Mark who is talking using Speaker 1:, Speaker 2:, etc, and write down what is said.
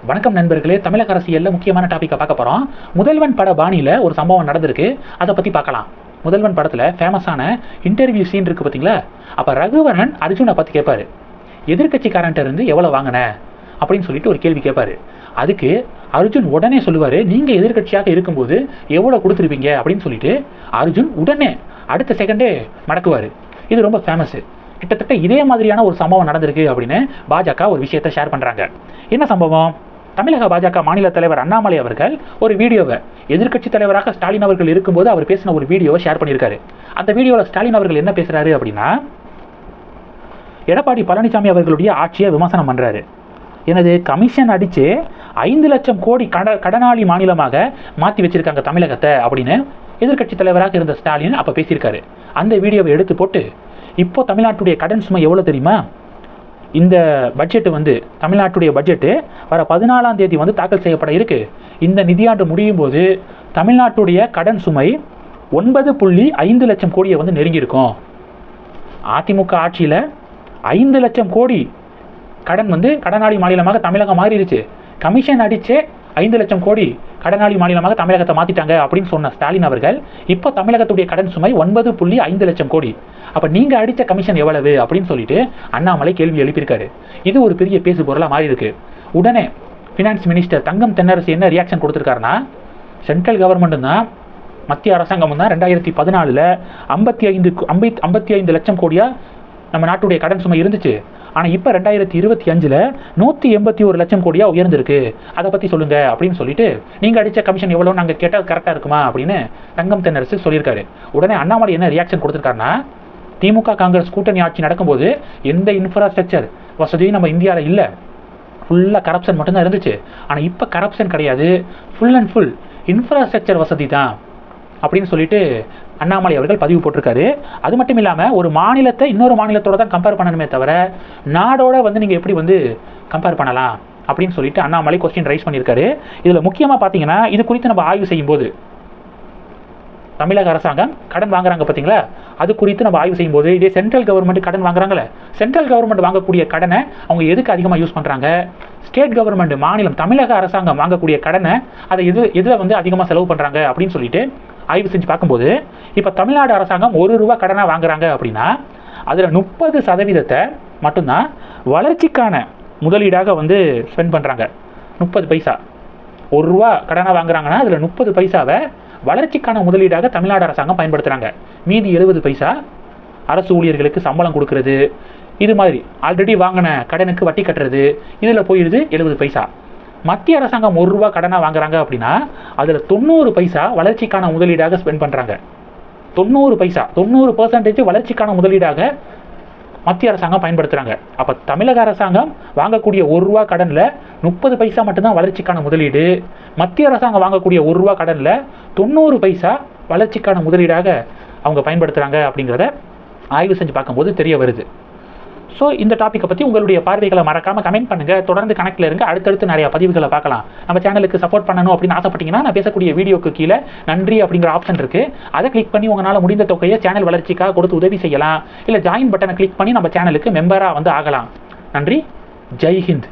Speaker 1: வணக்கம் நண்பர்களே, தமிழக அரசியல்ல முக்கியமான டாபிக்கை பார்க்க போறோம். முதல்வன் பட பாணியில ஒரு சம்பவம் நடந்திருக்கு, அதை பத்தி பார்க்கலாம். முதல்வன் படத்துல ஃபேமஸான இன்டர்வியூ சீன் இருக்கு பாத்தீங்களா? அப்ப ரகுவரன் அர்ஜுனை பத்தி கேட்பாரு. எதிர்கட்சிக்காரன்ட்ட இருந்து எவ்வளவு வாங்கின அப்படின்னு சொல்லிட்டு ஒரு கேள்வி கேட்பாரு. அதுக்கு அர்ஜுன் உடனே சொல்லுவாரு, நீங்க எதிர்கட்சியாக இருக்கும்போது எவ்வளவு கொடுத்துருப்பீங்க அப்படின்னு சொல்லிட்டு அர்ஜுன் உடனே அடுத்த செகண்டே மடக்குவாரு. இது ரொம்ப ஃபேமஸ். கிட்டத்தட்ட இதே மாதிரியான ஒரு சம்பவம் நடந்திருக்கு அப்படின்னு பாஜக ஒரு விஷயத்தை ஷேர் பண்றாங்க. என்ன சம்பவம்? தமிழக பாஜக மாநில தலைவர் அண்ணாமலை அவர்கள் ஒரு வீடியோவை, எதிர்க்கட்சி தலைவராக ஸ்டாலின் அவர்கள் இருக்கும்போது அவர் பேசின ஒரு வீடியோவை ஷேர் பண்ணியிருக்காரு. அந்த வீடியோவில் ஸ்டாலின் அவர்கள் என்ன பேசுறாரு அப்படின்னா, எடப்பாடி பழனிசாமி அவர்களுடைய ஆட்சியை விமர்சனம் பண்றாரு. எனது கமிஷன் அடிச்சு 5 லட்சம் கோடி கடனாளி மாநிலமாக மாற்றி வச்சிருக்காங்க தமிழகத்தை அப்படின்னு எதிர்க்கட்சி தலைவராக இருந்த ஸ்டாலின் அப்போ பேசியிருக்காரு. அந்த வீடியோவை எடுத்து போட்டு, இப்போ தமிழ்நாட்டுடைய கடன் சுமை எவ்வளோ தெரியுமா? இந்த பட்ஜெட்டு தமிழ்நாட்டுடைய பட்ஜெட்டு வர 14ஆம் தேதி தாக்கல் செய்யப்பட இருக்கு. இந்த நிதியாண்டு முடியும் போது தமிழ்நாட்டுடைய கடன் சுமை 9.5 லட்சம் கோடியை நெருங்கியிருக்கும். அதிமுக ஆட்சியில் 5 லட்சம் கோடி கடன் கடனாளி மாநிலமாக தமிழகம் மாறிடுச்சு. கமிஷன் அடிச்சே 5 லட்சம் கோடி கடனாளி மாநிலமாக தமிழகத்தை மாற்றிட்டாங்க அப்படின்னு சொன்ன ஸ்டாலின் அவர்கள் இப்போ தமிழகத்துடைய கடன் சுமை 9.5 லட்சம் கோடி. அப்போ நீங்கள் அடித்த கமிஷன் எவ்வளவு அப்படின்னு சொல்லிட்டு அண்ணாமலை கேள்வி எழுப்பியிருக்காரு. இது ஒரு பெரிய பேசு பொருளாக மாறி இருக்கு. உடனே ஃபினான்ஸ் மினிஸ்டர் தங்கம் தென்னரசு என்ன ரியாக்ஷன் கொடுத்துருக்காருன்னா, சென்ட்ரல் கவர்மெண்ட்டும் தான் மத்திய அரசாங்கமும் தான் 2014 55 லட்சம் கோடியாக நம்ம நாட்டுடைய கடன் சுமை இருந்துச்சு. ஆனால் இப்போ 2025 181 லட்சம் கோடியாக உயர்ந்திருக்கு. அதை பற்றி சொல்லுங்க அப்படின்னு சொல்லிட்டு, நீங்கள் அடித்த கமிஷன் எவ்வளோ நாங்கள் கேட்டால் கரெக்டாக இருக்குமா அப்படின்னு தங்கம் தென்னரசு சொல்லியிருக்காரு. உடனே அண்ணாமலை என்ன ரியாக்ஷன் கொடுத்துருக்காருன்னா, திமுக காங்கிரஸ் கூட்டணி ஆட்சி நடக்கும்போது எந்த இன்ஃப்ராஸ்ட்ரக்சர் வசதியும் நம்ம இந்தியாவில் இல்லை, ஃபுல்லாக கரப்ஷன் மட்டும்தான் இருந்துச்சு. ஆனால் இப்போ கரப்ஷன் கிடையாது, ஃபுல் அண்ட் ஃபுல் இன்ஃப்ராஸ்ட்ரக்சர் வசதி தான் அப்படின்னு சொல்லிட்டு அண்ணாமலை அவர்கள் பதிவு போட்டிருக்காரு. அது மட்டும் இல்லாமல் ஒரு மாநிலத்தை இன்னொரு மாநிலத்தோட தான் கம்பேர் பண்ணணுமே தவிர நாடோட நீங்கள் எப்படி கம்பேர் பண்ணலாம் அப்படின்னு சொல்லிட்டு அண்ணாமலை கொஸ்டின் ரைஸ் பண்ணியிருக்காரு. இதில் முக்கியமாக பார்த்தீங்கன்னா, இது குறித்து நம்ம ஆய்வு செய்யும்போது தமிழக அரசாங்கம் கடன் வாங்குறாங்க பார்த்தீங்களா, அது குறித்து நம்ம ஆய்வு செய்யும்போது இதே சென்ட்ரல் கவர்மெண்ட் கடன் வாங்குறாங்களே, சென்ட்ரல் கவர்மெண்ட் வாங்கக்கூடிய கடனை அவங்க எதுக்கு அதிகமாக யூஸ் பண்ணுறாங்க, ஸ்டேட் கவர்மெண்ட் மாநிலம் தமிழக அரசாங்கம் வாங்கக்கூடிய கடனை அதை எதில் அதிகமாக செலவு பண்ணுறாங்க அப்படின்னு சொல்லிட்டு ஆய்வு செஞ்சு பார்க்கும்போது, இப்போ தமிழ்நாடு அரசாங்கம் ₹1 கடனாக வாங்குறாங்க அப்படின்னா அதில் 30% மட்டும்தான் வளர்ச்சிக்கான முதலீடாக ஸ்பெண்ட் பண்ணுறாங்க. 30 பைசா ₹1 கடனாக வாங்குறாங்கன்னா அதில் 30 பைசாவை வளர்ச்சிக்கான முதலீடாக தமிழ்நாடு அரசாங்கம் பயன்படுத்துகிறாங்க. மீதி 70 பைசா அரசு ஊழியர்களுக்கு சம்பளம் கொடுக்கறது, இது மாதிரி ஆல்ரெடி வாங்கின கடனுக்கு வட்டி கட்டுறது, இதில் போயிடுது 70 பைசா. மத்திய அரசாங்கம் ₹1 கடனாக வாங்குறாங்க அப்படின்னா அதில் 90 பைசா வளர்ச்சிக்கான முதலீடாக ஸ்பெண்ட் பண்ணுறாங்க. 90 பைசா 90% வளர்ச்சிக்கான முதலீடாக மத்திய அரசாங்கம் பயன்படுத்துகிறாங்க. அப்போ தமிழக அரசாங்கம் வாங்கக்கூடிய ₹1 கடனில் 30 பைசா மட்டும்தான் வளர்ச்சிக்கான முதலீடு. மத்திய அரசாங்கம் வாங்கக்கூடிய ₹1 கடனில் 90 பைசா வளர்ச்சிக்கான முதலீடாக அவங்க பயன்படுத்துகிறாங்க அப்படிங்கிறத ஆய்வு செஞ்சு பார்க்கும்போது தெரிய வருது. ஸோ இந்த டாப்பிக்கை பற்றி உங்களுடைய பார்வைகளை மறக்காமல் கமெண்ட் பண்ணுங்கள். தொடர்ந்து கணக்கில் இருங்க. அடுத்தடுத்து நிறைய பதிவுகளை பார்க்கலாம். நம்ம சேனலுக்கு சப்போர்ட் பண்ணணும் அப்படின்னு ஆசைப்பட்டீங்கன்னா, நான் பேசக்கூடிய வீடியோக்கு கீழே நன்றி அப்படிங்கிற ஆப்ஷன் இருக்குது. அதை கிளிக் பண்ணி உங்களால் முடிந்த தொகையை சேனல் வளர்ச்சிக்காக கொடுத்து உதவி செய்யலாம். இல்லை ஜாயின் பட்டனை கிளிக் பண்ணி நம்ம சேனலுக்கு மெம்பராக ஆகலாம். நன்றி. ஜெய் ஹிந்த்.